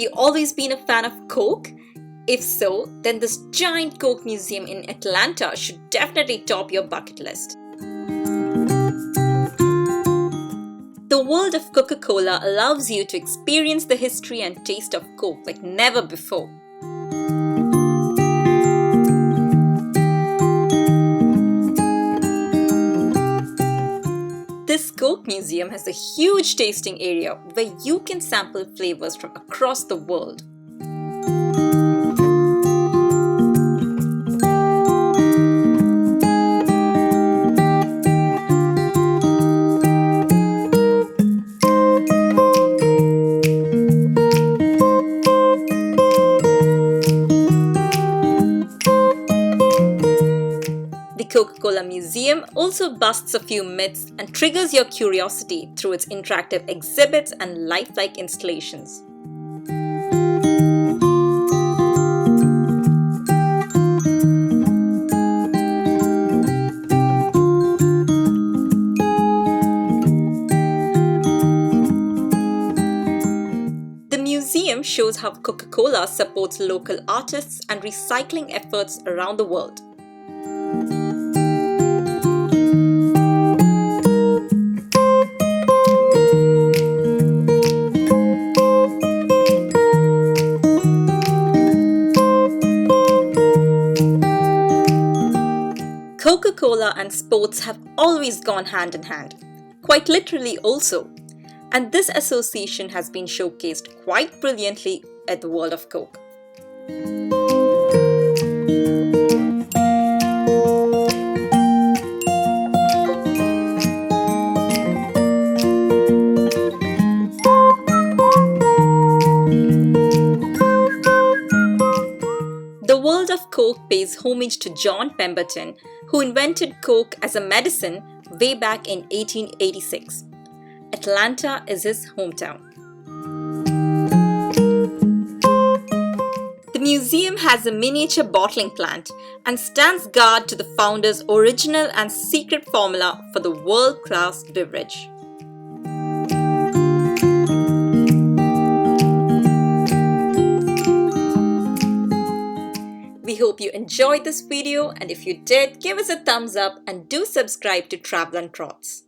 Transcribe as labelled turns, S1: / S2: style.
S1: you always been a fan of Coke? If so, then this giant Coke museum in Atlanta should definitely top your bucket list. The World of Coca Cola allows you to experience the history and taste of Coke like never before. This Coke museum has a huge tasting area where you can sample flavors from across the world. The Coca-Cola Museum also busts a few myths and triggers your curiosity through its interactive exhibits and lifelike installations. The museum shows how Coca-Cola supports local artists and recycling efforts around the world. Coca-Cola and sports have always gone hand in hand, quite literally also, and this association has been showcased quite brilliantly at the World of Coke. The World of Coke pays homage to John Pemberton, who invented Coke as a medicine way back in 1886. Atlanta is his hometown. The museum has a miniature bottling plant and stands guard to the founder's original and secret formula for the world-class beverage. We hope you enjoyed this video, and if you did, give us a thumbs up and do subscribe to Travel and Trots.